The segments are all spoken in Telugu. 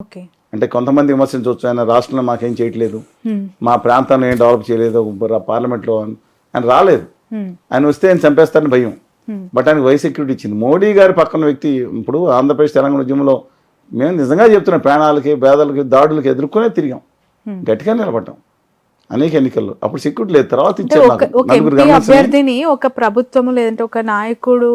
అంటే కొంతమంది విమర్శించవచ్చు, ఆయన రాష్ట్రంలో మాకేం చేయట్లేదు, మా ప్రాంతాన్ని ఏం డెవలప్ చేయలేదు, పార్లమెంట్లో ఆయన రాలేదు, ఆయన వస్తే ఆయన చంపేస్తారని భయం. బట్ ఆయనకు వై సెక్యూరిటీ ఇచ్చింది. మోడీ గారి పక్కన వ్యక్తి ఇప్పుడు ఆంధ్రప్రదేశ్ తెలంగాణ ఉద్యమంలో మేము నిజంగా చెప్తున్నాం, ప్రాణాలకి పేదలకి దాడులకి ఎదుర్కొనే తిరిగాం, గట్టిగా నిలబడ్డాం అనేక ఎన్నికల్లో. అప్పుడు సెక్యూరిటీ లేదు. తర్వాత ఇచ్చారు. అభ్యర్థిని ఒక ప్రభుత్వము లేదంటే ఒక నాయకుడు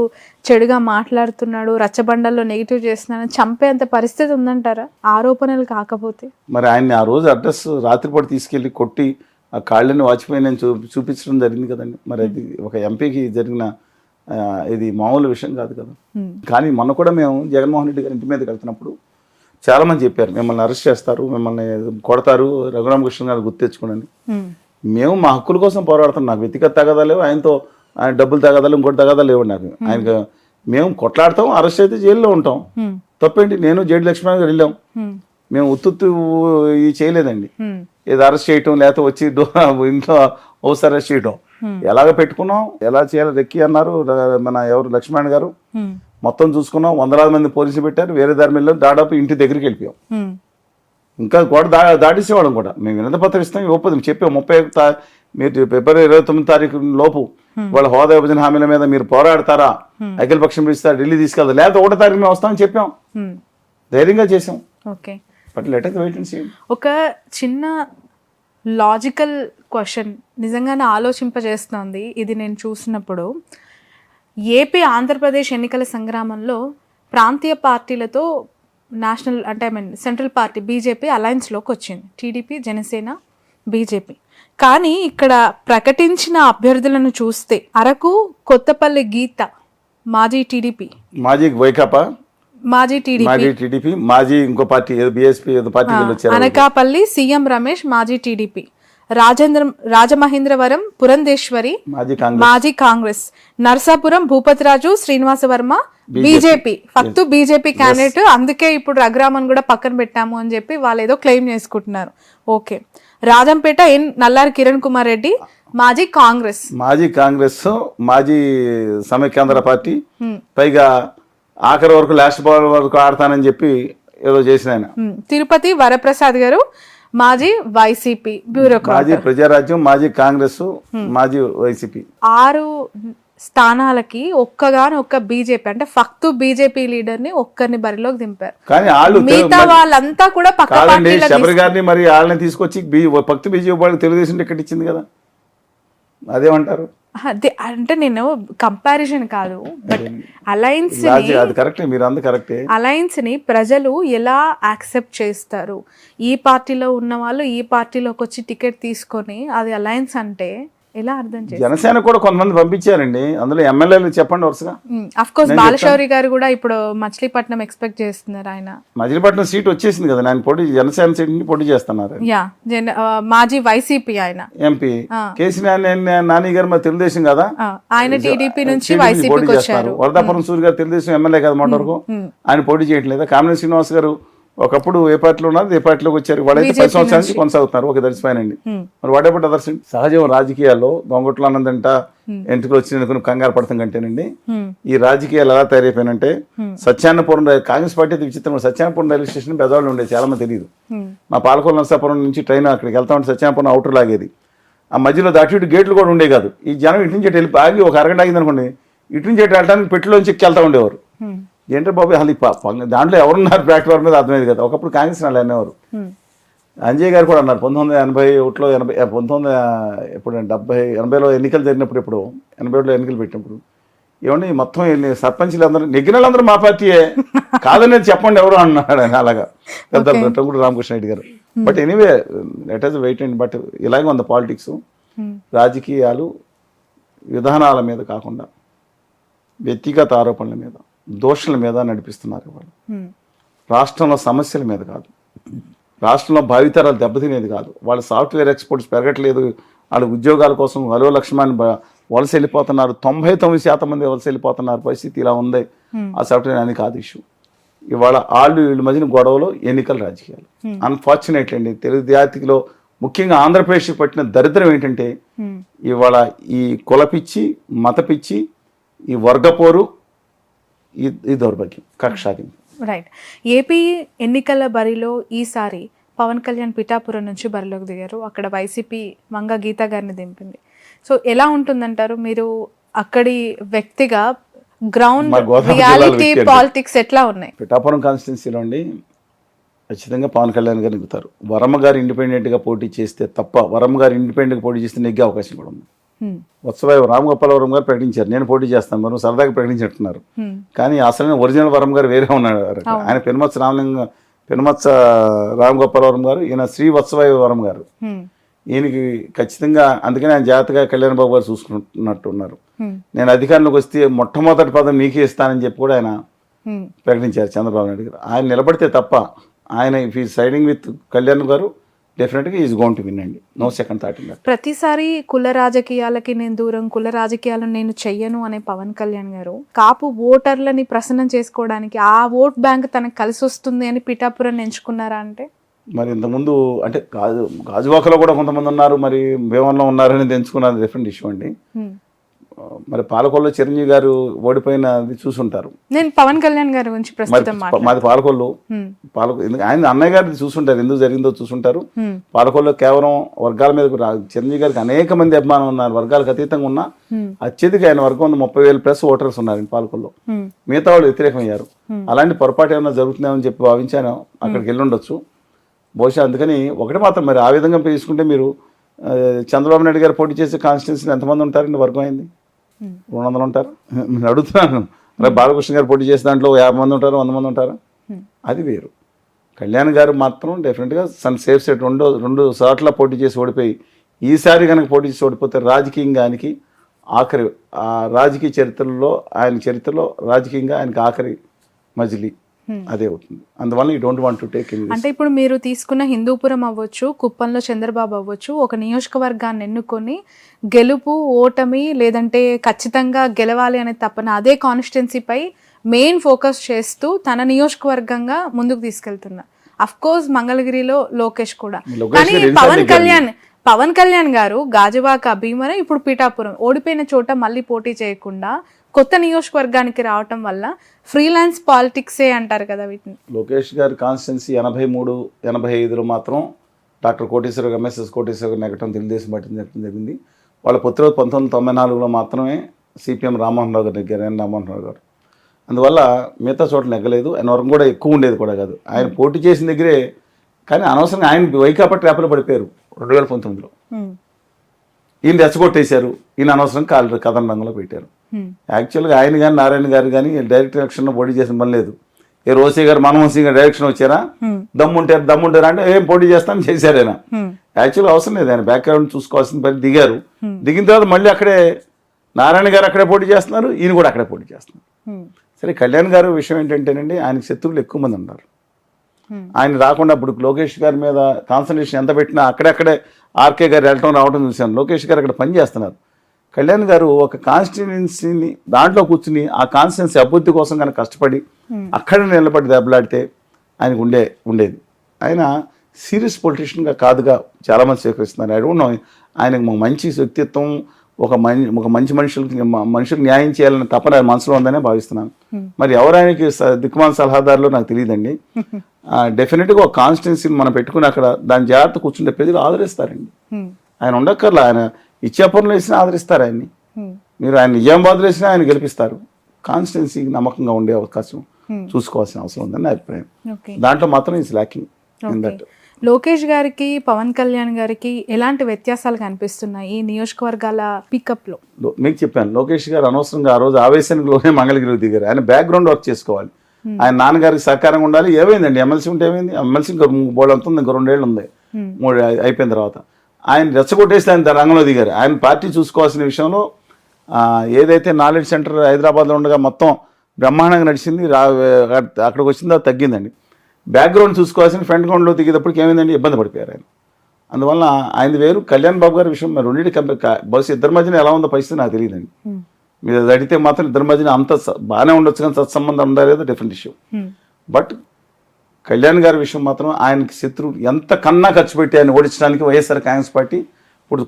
చెడుగా మాట్లాడుతున్నాడు, రచ్చబండల్లో నెగిటివ్ చేస్తున్నాడు, చంపేంత పరిస్థితి ఉందంటారా ఆరోపణలు కాకపోతే? మరి ఆయన్ని ఆ రోజు అడ్రస్ రాత్రిపూట తీసుకెళ్లి కొట్టి ఆ కాళ్ళని వాచిపోయి నేను చూపించడం జరిగింది కదండి. మరి అది ఒక ఎంపీకి జరిగిన ఇది మామూలు విషయం కాదు కదా. కానీ మొన్న కూడా మేము జగన్మోహన్ రెడ్డి గారి ఇంటి మీదకి వెళ్తున్నప్పుడు చాలా మంది చెప్పారు, మిమ్మల్ని అరెస్ట్ చేస్తారు, మిమ్మల్ని కొడతారు, రఘురామకృష్ణ గారు గుర్తు తెచ్చుకోండి. మేము మా హక్కుల కోసం పోరాడుతున్నాం. నాకు వ్యక్తిగత తగాదా లేవు, ఆయనతో ఆయన డబ్బులు తగాదాలు ఇంకోటి తగాదా లేవు. నాకు ఆయనకు మేము కొట్లాడతాం, అరెస్ట్ అయితే జైల్లో ఉంటాం, తప్పేంటి? నేను జేడి లక్ష్మణ్ గారు వెళ్ళాం, మేము ఉత్తు ఇది చేయలేదండి. ఏదో అరెస్ట్ చేయటం లేకపోతే వచ్చి ఇంట్లో హౌస్ అరెస్ట్ చేయటం ఎలాగ పెట్టుకున్నాం, ఎలా చేయాలి రెక్కి అన్నారు మన ఎవరు లక్ష్మణ్ గారు, మొత్తం చూసుకున్నాం. వందలాది మంది పోలీసులు పెట్టారు, వేరే దారి మీద దాదాపు ఇంటి దగ్గరికి వెళ్ళిపోయాం. ఇంకా కూడా దాటిసేవాళ్ళం కూడా. మేము వినతి పత్రం ఇస్తాం, ఇవ్వకపోతే చెప్పాం 30 మీరు ఫిబ్రవరి 29 తారీఖు లోపు వాళ్ళ హోదా విభజన హామీల మీద మీరు పోరాడతారా, అఖిల పక్షం పిలుస్తారు, ఢిల్లీ తీసుకెళ్తారు, లేకపోతే 1వ తారీఖు మేము వస్తామని చెప్పాం, ధైర్యంగా చేసాం. But let us wait and see. ఒక చిన్న లాజికల్ క్వశ్చన్ నిజంగానే ఆలోచింపజేస్తుంది ఇది నేను చూసినప్పుడు. ఏపీ ఆంధ్రప్రదేశ్ ఎన్నికల సంగ్రామంలో ప్రాంతీయ పార్టీలతో నేషనల్ అంటే సెంట్రల్ పార్టీ బీజేపీ అలయన్స్లోకి వచ్చింది, టీడీపీ, జనసేన, బీజేపీ. కానీ ఇక్కడ ప్రకటించిన అభ్యర్థులను చూస్తే అరకు, కొత్తపల్లి గీత మాజీ టీడీపీ, మాజీ వైకాపా, మాజీ టీడీపీ, మాజీ ఇంకో పార్టీ బీఎస్పీ పార్టీ, అనకాపల్లి సీఎం రమేష్ మాజీ టీడీపీ, రాజమహేంద్రవరం పురంధేశ్వరి మాజీ కాంగ్రెస్, నర్సాపురం భూపతిరాజు శ్రీనివాసవర్మ బీజేపీ, ఫక్తు బీజేపీ క్యాండిడేట్. అందుకే ఇప్పుడు రఘురామన్ కూడా పక్కన పెట్టాము అని చెప్పి వాళ్ళు ఏదో క్లెయిమ్ చేసుకుంటున్నారు. ఓకే. రాజంపేట నల్లారి కిరణ్ కుమార్ రెడ్డి మాజీ కాంగ్రెస్, మాజీ సమైక్యాంధ్ర పార్టీ, పైగా ఆఖరి వరకు లాస్ట్ బాల్ వరకు ఆడతానని చెప్పి ఏదో చేసిన ఆయన. తిరుపతి వరప్రసాద్ గారు మాజీ వైసీపీ బ్యూరోక్రాట్, మాజీ ప్రజారాజ్యం, మాజీ కాంగ్రెస్, మాజీ వైసీపీ. 6 స్థానాలకి ఒక్క బీజేపీ అంటే ఫక్తు బీజేపీ లీడర్ ని ఒక్కరిని బరిలోకి దింపారు. కానీ వాళ్ళు మిగతా వాళ్ళంతా కూడా శబరి గారిని మరి వాళ్ళని తీసుకొచ్చి ఫక్తు బీజేపీ వాళ్ళకి తెలుగుదేశం టికెట్ ఇచ్చింది కదా, అదేమంటారు? అంటే నేను కంపారిజన్ కాదు, బట్ అలయన్స్ అలయన్స్ ని ప్రజలు ఎలా యాక్సెప్ట్ చేస్తారు? ఈ పార్టీలో ఉన్న వాళ్ళు ఈ పార్టీలోకి వచ్చి టికెట్ తీసుకొని అది అలయన్స్ అంటే ఎలా అర్థం చేస్తారు? జనసేన కూడా కొంతమంది పంపించారండి, అందులో ఎమ్మెల్యేలు చెప్పండి వరుసగా. అఫ్ కోర్స్ బాలశౌరి గారు కూడా ఇప్పుడు మచిలీపట్నం ఎక్స్పెక్ట్ చేస్తున్నారు. ఆయన మచిలీపట్నం సీట్ వచ్చేసింది కదా, ఆయన పోటీ జనసేన సీట్ ని పోటీ చేస్తున్నారు. మాజీ వైసీపీ ఆయన ఎంపీ నాని గారు మరి తెలుగుదేశం కదా, ఆయన టీడీపీ నుంచి వైసీపీకి వచ్చారు. వరదాపురం సూర్య గారు తెలుగుదేశం ఎమ్మెల్యే కదా మొన్న వరకు, ఆయన పోటీ చేయట్లేదు. కామినేని శ్రీనివాస్ గారు ఒకప్పుడు ఏ పార్టీలో ఉన్నారు, ఏ పార్టీలోకి వచ్చారు, వాళ్ళైతే 10 సంవత్సరాల నుంచి కొనసాగుతున్నారు. ఒక దర్శపోయినండి. మరి వాడేపటి అదర్శం సహజం రాజకీయాల్లో దొంగట్లు అన్నదంట ఎంట్రీలు వచ్చి కంగారు పడతాం కంటేనండి. ఈ రాజకీయాలు ఎలా తయారైపోయినంటే, సత్యాన్నపురం కాంగ్రెస్ పార్టీ విచిత్రం, సత్యాన్నపురం రైల్వే స్టేషన్ పెద్దవాళ్ళు ఉండేది, చాలా మంది తెలియదు. మా పాలకొల్లు నరసాపురం నుంచి ట్రైన్ అక్కడికి వెళ్తా ఉంటే సత్యాన్నపురం అవుటర్ లాగేది, ఆ మధ్యలో దాటి ఇటు గేట్లు కూడా ఉండే కాదు. ఈ జనం ఇటు నుంచి వెళ్ళి ఆగి ఒక అరగంట ఆగింది అనుకోండి, ఇటు నుంచి వెళ్ళడానికి పెట్టిలోంచి ఎక్కి వెళ్తా ఉండేవారు. ఏంటంటే బాబు అసలు దాంట్లో ఎవరున్నారు ప్లాట్ఫామ్ మీద అర్థమైంది కదా. ఒకప్పుడు కాంగ్రెస్ వాళ్ళు అనేవారు. అంజయ్ గారు కూడా అన్నారు 1981లో 80లో ఎన్నికలు జరిగినప్పుడు, ఇప్పుడు 81లో ఎన్నికలు పెట్టినప్పుడు, ఏమండి మొత్తం సర్పంచ్లు అందరూ నెగ్గిన వాళ్ళందరూ మా పార్టీయే కాదనేది చెప్పండి ఎవరు అన్నాడు ఆయన. అలాగా పెద్ద టంగుడు రామకృష్ణ రెడ్డి గారు. But anyway let us wait and but ఇలాగే ఉంది పాలిటిక్స్. రాజకీయాలు విధానాల మీద కాకుండా వ్యక్తిగత ఆరోపణల మీద, దోషుల మీద నడిపిస్తున్నారు వాళ్ళు. రాష్ట్రంలో సమస్యల మీద కాదు, రాష్ట్రంలో భావితరాలు దెబ్బతినేది కాదు. వాళ్ళ సాఫ్ట్వేర్ ఎక్స్పోర్ట్స్ పెరగట్లేదు, వాళ్ళ ఉద్యోగాల కోసం హలో లక్ష్మాన్ని వలస వెళ్ళిపోతున్నారు. 99% మంది వలస వెళ్ళిపోతున్నారు. పరిస్థితి ఇలా ఉంది. ఆ సాఫ్ట్వేర్ అని కాదు ఇష్యూ. ఇవాళ వీళ్ళ మధ్యన గొడవలు ఎన్నికల రాజకీయాలు. అన్ఫార్చునేట్లీ అండి, తెలుగు జాతిలో ముఖ్యంగా ఆంధ్రప్రదేశ్ పట్టిన దరిద్రం ఏంటంటే, ఇవాళ ఈ కులపిచ్చి, మతపిచ్చి, ఈ వర్గపోరు, ఈ దౌర్భాగ్యం, కక్షాది రైట్. ఏపీ ఎన్నికల బరిలో ఈసారి పవన్ కళ్యాణ్ పిఠాపురం నుంచి బరిలోకి దిగారు. అక్కడ వైసీపీ మంగ గీతా గారిని దింపింది. సో ఎలా ఉంటుందంటారు మీరు అక్కడి వ్యక్తిగా, గ్రౌండ్ మా గోదావరి రియాలిటీ జిల్లాలో పాలిటిక్స్ ఎట్లా ఉన్నాయి? పిఠాపురం కాన్స్టిట్యున్సీలో అండి ఖచ్చితంగా పవన్ కళ్యాణ్ గారు నెగ్గుతారు. వరమ్మ గారు ఇండిపెండెంట్గా పోటీ చేస్తే తప్ప, వరమ్మ గారు ఇండిపెండెంట్గా పోటీ చేస్తే నెగ్గే అవకాశం కూడా ఉంది. వత్సవాయి రామగోపాలవరం గారు ప్రకటించారు నేను పోటీ చేస్తాను, మరి సరదాగా ప్రకటించినట్టున్నారు. కానీ అసలు ఒరిజినల్ వరం గారు వేరే ఉన్నాడు. ఆయన పెనుమత్స రామగోపాలవరం గారు, ఈయన శ్రీ వత్సవాయి వరం గారు. ఈయనకి ఖచ్చితంగా అందుకని ఆయన జాగ్రత్తగా కళ్యాణ్ బాబు గారు చూసుకున్నట్టు ఉన్నారు. నేను అధికారంలోకి వస్తే మొట్టమొదటి పదం మీకే ఇస్తానని చెప్పి కూడా ఆయన ప్రకటించారు చంద్రబాబు నాయుడు గారు. ఆయన నిలబడితే తప్ప, ఆయన ఇఫ్ ఈ సైడింగ్ విత్ కళ్యాణ్ గారు డెఫినెట్గా ఈజ్ గోయింగ్ టు విన్ అండి, no second thought in that. ప్రతిసారి కుల రాజకీయాలకి నేను దూరం, కుల రాజకీయాలను నేను చెయ్యను అనే పవన్ కళ్యాణ్ గారు కాపు ఓటర్లని ప్రసన్నం చేసుకోవడానికి, ఆ ఓట్ బ్యాంక్ తనకు కలిసి వస్తుంది అని పిఠాపురం ఎంచుకున్నారా అంటే? మరి ఇంతకుముందు అంటే గాజువాకలో కూడా కొంతమంది ఉన్నారు, మరి భీమంలో ఉన్నారని తెంచుకున్నది డిఫరెంట్ ఇష్యూ అండి. మరి పాలకొల్లో చిరంజీవి గారు ఓడిపోయినది చూసుంటారు. నేను పవన్ కళ్యాణ్ గారి గురించి ప్రస్తుతం మాది పాలకొల్లు. ఆయన అన్నయ్య గారిని చూసుంటారు, ఎందుకు జరిగిందో చూసుంటారు. పాలకొల్లో కేవలం వర్గాల మీద చిరంజీవి గారికి అనేక మంది అభిమానం ఉన్నారు, వర్గాలకు అతీతంగా ఉన్న అత్యధిక ఆయన వర్గం 30,000+ ఓటర్స్ ఉన్నారు పాలకొల్లో. మిగతా వాళ్ళు వ్యతిరేకమయ్యారు. అలాంటి పొరపాటు ఏమైనా జరుగుతుందేమని చెప్పి భావించాను, అక్కడికి వెళ్ళి ఉండొచ్చు బహుశా. అందుకని ఒకటి మాత్రం, మరి ఆ విధంగా తీసుకుంటే మీరు చంద్రబాబు నాయుడు గారు పోటీ చేసే కాన్స్టిట్యున్సీలో ఎంతమంది ఉంటారండి? వర్గం అయింది 200 ఉంటారు. నేను అడుగుతున్నాను, బాలకృష్ణ గారు పోటీ చేసే దాంట్లో 50 మంది ఉంటారు, 100 మంది ఉంటారా? అది వేరు. కళ్యాణ్ గారు మాత్రం డెఫినెట్గా సేఫ్ సైడ్ రెండు సార్ల పోటీ చేసి ఓడిపోయి, ఈసారి కనుక పోటీ చేసి ఓడిపోతే రాజకీయంగా ఆయనకి ఆఖరి, ఆ రాజకీయ చరిత్రలో, ఆయన చరిత్రలో రాజకీయంగా ఆయనకి ఆఖరి మజిలీ అదే అవుతుంది. అందువల్ల you don't want to take in. అంటే ఇప్పుడు మీరు తీసుకున్న హిందూపురం అవ్వచ్చు, కుప్పంలో చంద్రబాబు అవ్వచ్చు, ఒక నియోజకవర్గాన్ని ఎన్నుకొని గెలుపు ఓటమి లేదంటే ఖచ్చితంగా గెలవాలి అనే తప్పన అదే కాన్స్టిట్యున్సీపై మెయిన్ ఫోకస్ చేస్తూ తన నియోజకవర్గంగా ముందుకు తీసుకెళ్తున్నా. అఫ్ కోర్స్ మంగళగిరిలో లోకేష్ కూడా, కానీ పవన్ కళ్యాణ్ గారు గాజువాక, భీమవరం, ఇప్పుడు పిఠాపురం ఓడిపోయిన చోట మళ్ళీ పోటీ చేయకుండా కొత్త నియోజకవర్గానికి రావటం వల్ల ఫ్రీలాన్స్ పాలిటిక్సే అంటారు కదా వీటిని. లోకేష్ గారి కాన్స్టిట్యున్సీ 83, 85లో మాత్రం డాక్టర్ కోటేశ్వర ఎంఎస్ఎస్ కోటేశ్వర నెగ్గటం తెలుగుదేశం పార్టీ నెగ్గటం జరిగింది. వాళ్ళ పుత్రుడు 1994లో మాత్రమే సిపిఎం రామ్మోహన్ రావు గారు నెగ్గారు, రామ్మోహన్ రావు గారు. అందువల్ల మిగతా చోట్ల నెగ్గలేదు. ఆయన వరకు కూడా ఎక్కువ ఉండేది కూడా కాదు. ఆయన పోటీ చేసిన దగ్గరే, కానీ అనవసరంగా ఆయన వైకాపా ట్రాప్లో పడిపోయారు 2019లో. ఈయన రెచ్చగొట్టేశారు, ఈయన అనవసరం కథన రంగంలో పెట్టారు. యాక్చువల్గా ఆయన కానీ నారాయణ గారు కానీ డైరెక్ట్ ఎలక్షన్లో పోటీ చేసిన పని లేదు. ఏ రోసే గారు మన్మోహన్ సింగ్ గారు డైరెక్షన్ వచ్చారా, దమ్ముంటారా అంటే ఏం పోటీ చేస్తానని చేశారు. ఆయన యాక్చువల్గా అవసరం లేదు, ఆయన బ్యాక్గ్రౌండ్ చూసుకోవాల్సిన పని దిగారు. దిగిన తర్వాత మళ్ళీ అక్కడే నారాయణ గారు అక్కడే పోటీ చేస్తున్నారు, ఈయన కూడా అక్కడే పోటీ చేస్తున్నారు. సరే, కళ్యాణ్ గారు విషయం ఏంటంటేనండి, ఆయనకి శత్రువులు ఎక్కువ మంది ఉన్నారు. ఆయన రాకుండా ఇప్పుడు లోకేష్ గారి మీద కాన్సన్ట్రేషన్ ఎంత పెట్టినా అక్కడక్కడే ఆర్కే గారు వెళ్ళటం రావడం చూశాను. లోకేష్ గారు అక్కడ పని చేస్తున్నారు. కళ్యాణ్ గారు ఒక కాన్స్టిట్యున్సీని దాంట్లో కూర్చుని ఆ కాన్స్టిట్యున్సీ అభివృద్ధి కోసం కనుక కష్టపడి అక్కడ నిలబడి దెబ్బలాడితే ఆయనకు ఉండేది. ఆయన సీరియస్ పొలిటీషియన్గా కాదుగా చాలామంది స్వీకరిస్తున్నారు. ఐ డోంట్ నో, ఆయనకు మంచి వ్యక్తిత్వం, ఒక మంచి మనుషులకు న్యాయం చేయాలని తపన మనసులో ఉందనే భావిస్తున్నాను. మరి ఎవరు ఆయనకి దిక్కుమాల సలహాదారులు నాకు తెలియదండి. డెఫినెట్గా ఒక కాన్స్టిట్యున్సీని మనం పెట్టుకుని అక్కడ దాని జాగ్రత్త కూర్చుంటే ప్రజలు ఆదరిస్తారండి. ఆయన ఉండక్కర్లా, ఆయన ఇచ్చాపురంలో వేసినా ఆదరిస్తారు ఆయన్ని. మీరు ఆయన నిజామాబాద్లో వేసినా ఆయన గెలిపిస్తారు. కాన్స్టిట్యున్సీకి నమ్మకంగా ఉండే అవకాశం చూసుకోవాల్సిన అవసరం ఉందని నా అభిప్రాయం. దాంట్లో మాత్రం is lacking in that. Lokesh గారికి, పవన్ కళ్యాణ్ గారికి ఎలాంటి వ్యత్యాసాలు కనిపిస్తున్నాయి ఈ నియోజకవర్గాల పికప్ లో? మీకు చెప్పాను, లోకేష్ గారు అనవసరంగా ఆ రోజు ఆవేశంలోనే మంగళగిరికి దిగారు. ఆయన బ్యాక్గ్రౌండ్ వర్క్ చేసుకోవాలి, ఆయన నాన్నగారికి సహకారంగా ఉండాలి. ఏమైందండి, ఎమ్మెల్సీ ఉంటే ఏమైంది? ఎమ్మెల్సీ ఇంకా బోర్డు అంతుంది, ఇంకా 2 ఏళ్ళు ఉంది. 3 అయిపోయిన తర్వాత ఆయన రెచ్చగొట్టేసి ఆయన రంగంలో దిగారు. ఆయన పార్టీ చూసుకోవాల్సిన విషయంలో ఏదైతే నాలెడ్జ్ సెంటర్ హైదరాబాద్లో ఉండగా మొత్తం బ్రహ్మాండంగా నడిచింది, అక్కడికి వచ్చిందో తగ్గిందండి. బ్యాక్గ్రౌండ్ చూసుకోవాల్సిన ఫ్రంట్ గ్రౌండ్లో దిగేటప్పటికి ఏమైందండి, ఇబ్బంది పడిపోయారు ఆయన. అందువల్ల ఆయనది వేరు, కళ్యాణ్ బాబు గారి విషయం రెండింటి బహుశా ఇద్దరి మధ్యన ఎలా ఉందో పరిస్థితి నాకు తెలియదండి. మీరు అది అడిగితే మాత్రం ఇద్దరి మధ్యన అంత బాగానే ఉండొచ్చు, కానీ సత్సంబంధం ఉండాలేదో డిఫరెంట్ ఇష్యూ. బట్ కళ్యాణ్ గారి విషయం మాత్రం ఆయనకి శత్రువు ఎంత కన్నా ఖర్చు పెట్టి ఆయన ఓడించడానికి వైఎస్ఆర్ కాంగ్రెస్ పార్టీ ఇప్పుడు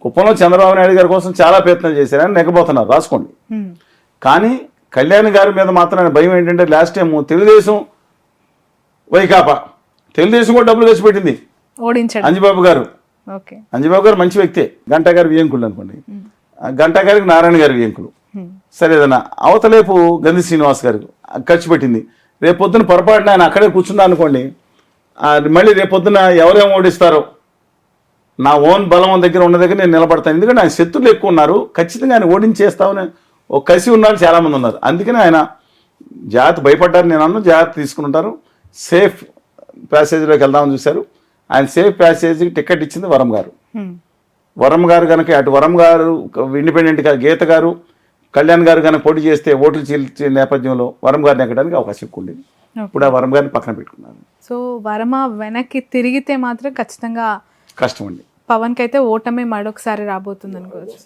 కుప్పంలో చంద్రబాబు నాయుడు గారి కోసం చాలా ప్రయత్నాలు చేశారు. ఆయన నెగ్గబోతున్నారు, రాసుకోండి. కానీ కళ్యాణ్ గారి మీద మాత్రం ఆయన భయం ఏంటంటే లాస్ట్ టైం తెలుగుదేశం వైకాపా తెలుగుదేశం కూడా డబ్బులు ఖర్చు పెట్టింది ఓడించాడు అంజిబాబు గారు. ఓకే అంజిబాబు గారు మంచి వ్యక్తే, గంటా గారి వియంకులు అనుకోండి, గంటా గారికి నారాయణ గారి వియంకులు. సరే ఏదన్నా అవతలేపు గంధి శ్రీనివాస్ గారికి ఖర్చు పెట్టింది. రేపు పొద్దున పొరపాటున ఆయన అక్కడే కూర్చున్నా అనుకోండి, మళ్ళీ రేపు పొద్దున ఎవరేమో ఓడిస్తారో నా ఓన్ బలం దగ్గర ఉన్న దగ్గర నేను నిలబడతాను. ఎందుకంటే ఆయన శత్రులు ఎక్కువ ఉన్నారు, ఖచ్చితంగా ఆయన ఓడించేస్తామని ఒక కసి ఉన్నాళ్ళు చాలామంది ఉన్నారు. అందుకని ఆయన జాగ్రత్త భయపడ్డారు, నేను అన్న జాగ్రత్త తీసుకుంటారు. సేఫ్ ప్యాసేజ్లోకి వెళ్దామని చూశారు. ఆయన సేఫ్ ప్యాసేజ్కి టికెట్ ఇచ్చింది వరం గారు. వరం గారు కనుక అటు వరం గారు ఇండిపెండెంట్గా గీత గారు, కళ్యాణ్ గారు కనుక పోటీ చేస్తే ఓట్లు చీల్చే నేపథ్యంలో వరం గారిని ఎక్కడానికి అవకాశం ఎక్కువ ఉండేది. ఇప్పుడు ఆ వరం గారిని పక్కన పెట్టుకున్నారు. సో వర్మ వెనక్కి తిరిగితే మాత్రం ఖచ్చితంగా కష్టం అండి. పవన్ కి అయితే ఓటమి మరొకసారి రాబోతుంది అనుకోవచ్చు.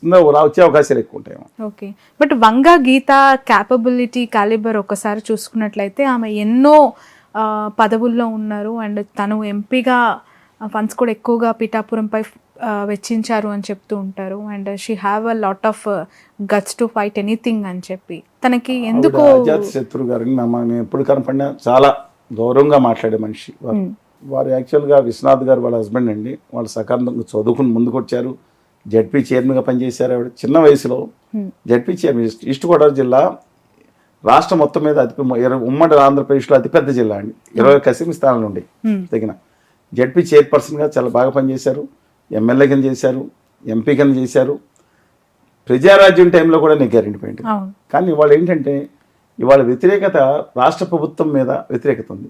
వచ్చే అవకాశాలు ఎక్కువ ఉంటాయి. Okay, but Vanga Geetha capability calibre ఒకసారి చూసుకున్నట్లయితే ఆమె ఎన్నో పదవుల్లో ఉన్నారు. అండ్ తను ఎంపీగా ఫండ్స్ కూడా ఎక్కువగా పిఠాపురంపై వెచ్చించారు అని చెప్తూ ఉంటారు. And she have a lot of guts to fight anything అని చెప్పి తనకి ఎందుకు అజాత్ శత్రు గారిని మేము ఎప్పుడు కనపడినా చాలా గౌరవంగా మాట్లాడే మనిషి వారు. యాక్చువల్గా విశ్వనాథ్ గారు వాళ్ళ హస్బెండ్ అండి. వాళ్ళు సకాలంగా చదువుకుని ముందుకు వచ్చారు. జడ్పీ చైర్మన్గా పనిచేశారు. ఆవిడ చిన్న వయసులో జడ్పీ చైర్మన్, ఈస్ట్ గోదావరి జిల్లా రాష్ట్రం మొత్తం మీద ఉమ్మడి ఆంధ్రప్రదేశ్లో అతిపెద్ద జిల్లా అండి. 20 అసెంబ్లీ స్థానాలు ఉండి తగిన జడ్పీ చైర్పర్సన్గా చాలా బాగా పనిచేశారు. ఎమ్మెల్యే కింద చేశారు, ఎంపీ కింద చేశారు. ప్రజారాజ్యం టైంలో కూడా నెగ్గారు ఇండిపెండెంట్. కానీ ఇవాళ ఏంటంటే ఇవాళ వ్యతిరేకత రాష్ట్ర ప్రభుత్వం మీద వ్యతిరేకత ఉంది.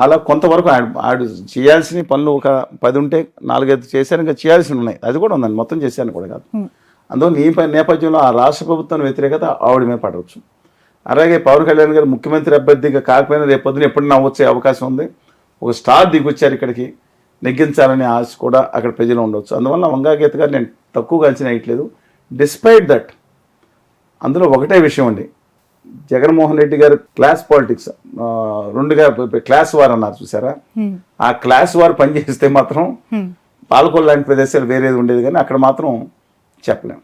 అలా కొంతవరకు ఆడు చేయాల్సిన పనులు ఒక 10 ఉంటే 4-5 చేశారు, ఇంకా చేయాల్సి ఉన్నాయి. అది కూడా ఉందండి, మొత్తం చేశాను కూడా కాదు. అందువల్ల ఈ నేపథ్యంలో ఆ రాష్ట్ర ప్రభుత్వం వ్యతిరేకత ఆవిడ మీద పడవచ్చు. అలాగే పవన్ కళ్యాణ్ గారు ముఖ్యమంత్రి అభ్యర్థిగా కాకపోయినా రేపు పొద్దున ఎప్పుడైనా వచ్చే అవకాశం ఉంది. ఒక స్టార్ దిగొచ్చారు ఇక్కడికి, నెగ్గించాలనే ఆశ కూడా అక్కడ ప్రజలు ఉండవచ్చు. అందువల్ల వంగా గీత గారు నేను తక్కువగా అంచనా వేయట్లేదు. డిస్పైట్ దట్ అందులో ఒకటే విషయం అండి, జగన్మోహన్ రెడ్డి గారు క్లాస్ పాలిటిక్స్ 2గా క్లాస్ వార్ అన్నారు చూసారా, ఆ క్లాస్ వార్ పనిచేస్తే మాత్రం పాలకొల్లు లాంటి ప్రదేశాలు వేరేది ఉండేది, కానీ అక్కడ మాత్రం చెప్పలేము.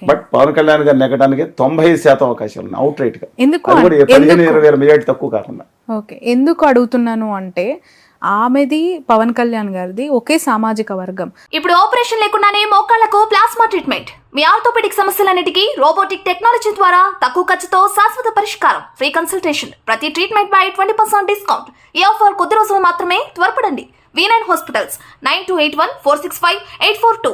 బట్ పవన్ కళ్యాణ్ గారు నెగ్గడానికి 95% అవకాశాలు ఉన్నాయి అవుట్ రైట్ గా. 15-20 మెజార్టీ తక్కువ కాకుండా. ఓకే, ఎందుకు అడుగుతున్నాను అంటే ఆమెది పవన్ కళ్యాణ్ గారిది ఒకే సామాజిక వర్గం. ఇప్పుడు ఆపరేషన్ లేకుండానే మోకాళ్లకు ప్లాస్మా ట్రీట్మెంట్, మీ ఆర్థోపెడిక్ సమస్యలన్నిటికీ రోబోటిక్ టెక్నాలజీ ద్వారా తక్కువ ఖర్చుతో శాశ్వత పరిష్కారం, ఫ్రీ కన్సల్టేషన్, ప్రతి ట్రీట్మెంట్ పై 20% డిస్కౌంట్. ఈ ఆఫర్ కొద్ది రోజులు మాత్రమే, త్వరపడండి. V9 hospitals 9281465842.